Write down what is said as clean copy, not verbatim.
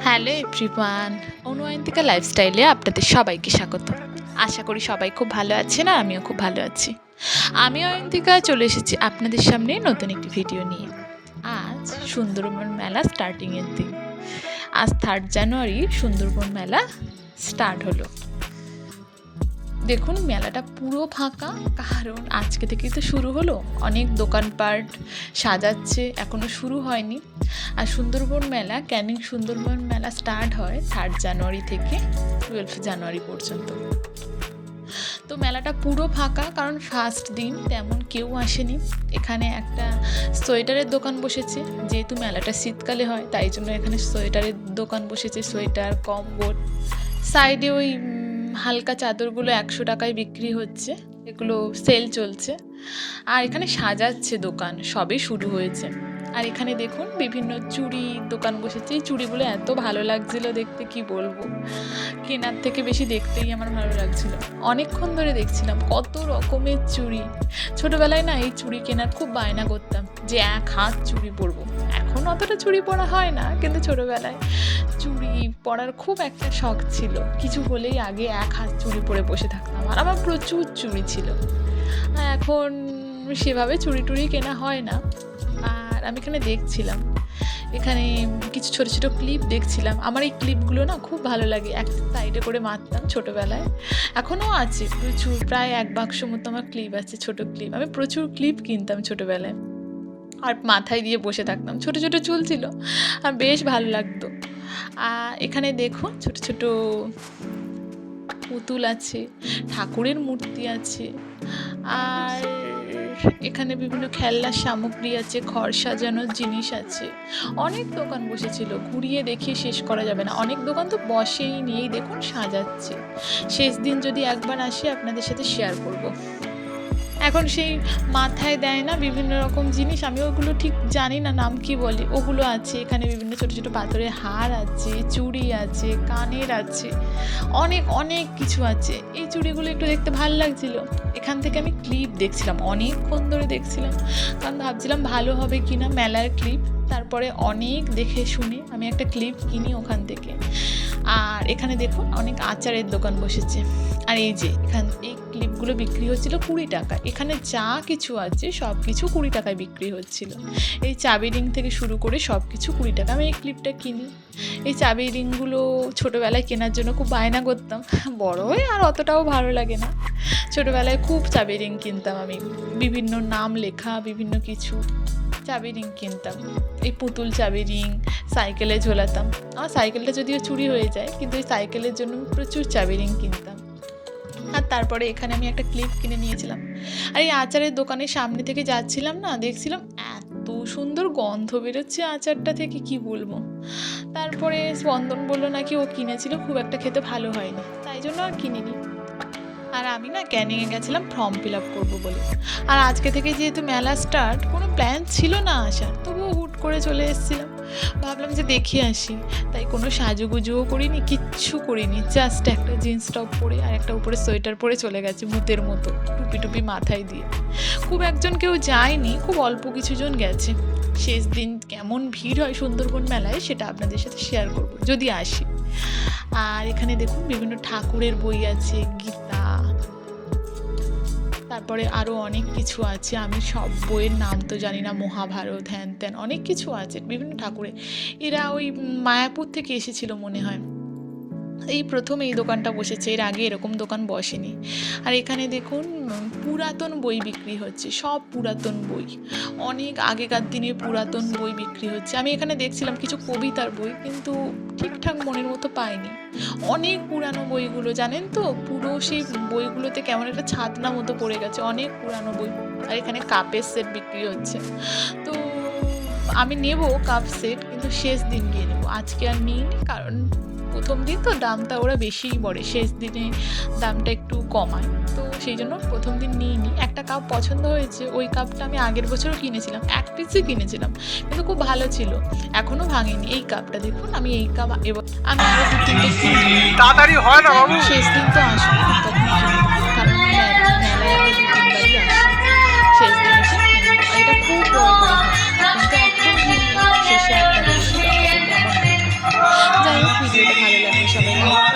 Hello everyone, অনুয়ান্তিকা লাইফস্টাইলে আপনাদের সবাইকে স্বাগত। আশা করি সবাই খুব ভালো আছেন আর আমিও খুব ভালো আছি। আমি অয়ন্তিকা চলে এসেছি আপনাদের সামনে নতুন একটি ভিডিও নিয়ে। আজ সুন্দরবন মেলা স্টার্টিংয়ের দিন। আজ 3 জানুয়ারি সুন্দরবন মেলা স্টার্ট হলো। দেখুন মেলাটা পুরো ফাঁকা, কারণ আজকে থেকেই তো শুরু হলো। অনেক দোকানপাট সাজাচ্ছে, এখনও শুরু হয়নি। আর সুন্দরবন মেলা, ক্যানিং সুন্দরবন মেলা স্টার্ট হয় 3 জানুয়ারি থেকে 12 জানুয়ারি পর্যন্ত। তো মেলাটা পুরো ফাঁকা, কারণ ফার্স্ট দিন তেমন কেউ আসেনি। এখানে একটা সোয়েটারের দোকান বসেছে, যেহেতু মেলাটা শীতকালে হয় তাই জন্য এখানে সোয়েটারের দোকান বসেছে। সোয়েটার, কম্বল, সাইডে ওই হালকা চাদরগুলো 100 টাকায় বিক্রি হচ্ছে, এগুলো সেল চলছে। আর এখানে সাজাচ্ছে দোকান, সবে শুরু হয়েছে। আর এখানে দেখুন বিভিন্ন চুড়ি দোকান বসেছে। এই চুড়িগুলো এত ভালো লাগছিল দেখতে, কি বলবো, কেনার থেকে বেশি দেখতেই আমার ভালো লাগছিল। অনেকক্ষণ ধরে দেখছিলাম কত রকমের চুড়ি। ছোটোবেলায় না এই চুড়ি কেনার খুব বায়না করতাম যে 1 হাত চুড়ি পরবো। এখন অতটা চুড়ি পরা হয় না, কিন্তু ছোটোবেলায় চুড়ি পরার খুব একটা শখ ছিল। কিছু হলেই আগে 1 হাত চুড়ি পরে বসে থাকতাম, আর আমার প্রচুর চুড়ি ছিল। এখন সেভাবে চুড়ি টুড়ি কেনা হয় না। আর আমি এখানে দেখছিলাম, এখানে কিছু ছোট ছোট ক্লিপ দেখছিলাম। আমার এই ক্লিপগুলো না খুব ভালো লাগে, এক সাইডে করে মারতাম ছোটোবেলায়। এখনও আছে প্রচুর, প্রায় 1 বাক্স মতো আমার ক্লিপ আছে, ছোট ক্লিপ। আমি প্রচুর ক্লিপ কিনতাম ছোটোবেলায়, আর মাথায় দিয়ে বসে থাকতাম। ছোট ছোট চুল ছিল আর বেশ ভালো লাগতো। আর এখানে দেখুন ছোট ছোট পুতুল আছে, ঠাকুরের মূর্তি আছে, আর এখানে বিভিন্ন খেলনার সামগ্রী আছে, ঘর সাজানোর জিনিস আছে। অনেক দোকান বসেছিল, ঘুরিয়ে দেখিয়ে শেষ করা যাবে না। অনেক দোকান তো বসেই নিয়েই দেখুন সাজাচ্ছে। শেষ দিন যদি একবার আসি আপনাদের সাথে শেয়ার করব। এখন সেই মাথায় দেয় না বিভিন্ন রকম জিনিস, আমি ওগুলো ঠিক জানি না নাম কি বলে, ওগুলো আছে। এখানে বিভিন্ন ছোটো ছোটো পাথরের হার আছে, চুড়ি আছে, কানের আছে, অনেক অনেক কিছু আছে। এই চুড়িগুলো একটু দেখতে ভালো লাগছিল। এখান থেকে আমি ক্লিপ দেখছিলাম, অনেকক্ষণ ধরে দেখছিলাম, কারণ ভাবছিলাম ভালো হবে কি না মেলার ক্লিপ। তারপরে অনেক দেখে শুনে আমি একটা ক্লিপ কিনি ওখান থেকে। আর এখানে দেখুন অনেক আচারের দোকান বসেছে। আর এই যে এই ক্লিপগুলো বিক্রি হচ্ছিল 20 টাকা। এখানে যা কিছু আছে সব কিছু 20 টাকায় বিক্রি হচ্ছিল। এই চাবি রিং থেকে শুরু করে সব কিছু 20 টাকা। আমি এই ক্লিপটা কিনি। এই চাবি রিংগুলো ছোটোবেলায় কেনার জন্য খুব বায়না করতাম, বড় হয়ে আর অতটাও ভালো লাগে না। ছোটোবেলায় খুব চাবি রিং কিনতাম আমি, বিভিন্ন নাম লেখা বিভিন্ন কিছু চাবি রিং কিনতাম। এই পুতুল চাবি রিং সাইকেলে ঝোলাতাম। আমার সাইকেলটা যদিও চুরি হয়ে যায়, কিন্তু এই সাইকেলের জন্য আমি প্রচুর চাবি রিং কিনতাম। আর তারপরে এখানে আমি একটা ক্লিপ কিনে নিয়েছিলাম। আর এই আচারের দোকানের সামনে থেকে যাচ্ছিলাম না, দেখছিলাম এত সুন্দর গন্ধ বেরোচ্ছে আচারটা থেকে, কি বলবো। তারপরে স্পন্দন বললো নাকি ও কিনেছিল, খুব একটা খেতে ভালো হয়নি, তাই জন্য আর কিনিনি। আর আমি না ক্যানিংয়ে গেছিলাম ফর্ম ফিল আপ করবো বলে। আর আজকে থেকে যেহেতু মেলা স্টার্ট, কোনো প্ল্যান ছিল না আসার, তবুও হুট করে চলে এসেছিলাম। ভাবলাম যে দেখে আসি, তাই কোনো সাজুগুজুও করিনি, কিচ্ছু করিনি। জাস্ট একটা জিন্স টপ পরে আর একটা উপরে সোয়েটার পরে চলে গেছে ভূতের মতো, টুপি টুপি মাথায় দিয়ে। খুব একজন কেউ যায়নি, খুব অল্প কিছুজন গেছে। শেষ দিন কেমন ভিড় হয় সুন্দরবন মেলায় সেটা আপনাদের সাথে শেয়ার করব যদি আসি। আর এখানে দেখুন বিভিন্ন ঠাকুরের বই আছে, গীতা, তারপরে আরও অনেক কিছু আছে। আমি সব বইয়ের নাম তো জানি না, মহাভারত হ্যান ত্যান অনেক কিছু আছে বিভিন্ন ঠাকুরের। এরা ওই মায়াপুর থেকে এসেছিল মনে হয়, এই প্রথম এই দোকানটা বসেছে, এর আগে এরকম দোকান বসেনি। আর এখানে দেখুন পুরাতন বই বিক্রি হচ্ছে, সব পুরাতন বই, অনেক আগেকার দিনে পুরাতন বই বিক্রি হচ্ছে। আমি এখানে দেখছিলাম কিছু কবিতার বই, কিন্তু ঠিকঠাক মনের মতো পাইনি। অনেক পুরানো বইগুলো জানেন তো, পুরো সেই বইগুলোতে কেমন একটা ছাতনা মতো পড়ে গেছে, অনেক পুরানো বই। আর এখানে কাপের সেট বিক্রি হচ্ছে। তো আমি নেব কাপ সেট, কিন্তু শেষ দিন গিয়ে নেবো, আজকে আর নিইনি, কারণ প্রথম দিন তো দামটা ওরা বেশিই পড়ে, শেষ দিনে দামটা একটু কমায়, তো সেই জন্য প্রথম দিন নিইনি। একটা কাপ পছন্দ হয়েছে, ওই কাপটা আমি আগের বছরও কিনেছিলাম, 1 পিসই কিনেছিলাম, কিন্তু খুব ভালো ছিল, এখনও ভাঙেনি। এই কাপটা দেখুন, আমি এই কাপ এবার আমি আরও 2-3টে কিনবো, তাড়াতাড়ি হয় না বাবু, শেষ দিন তো আসবো তখন কিনবো, কারণ মেলায় আমরা 2-3বারই আসি, শেষ দিন এসে কিনবো। আর এটা খুব বড় করে হয়, কিন্তু এখন শেষে আপনাদের কেমন ভিডিওটা ভালো লাগলে সবাই লাইক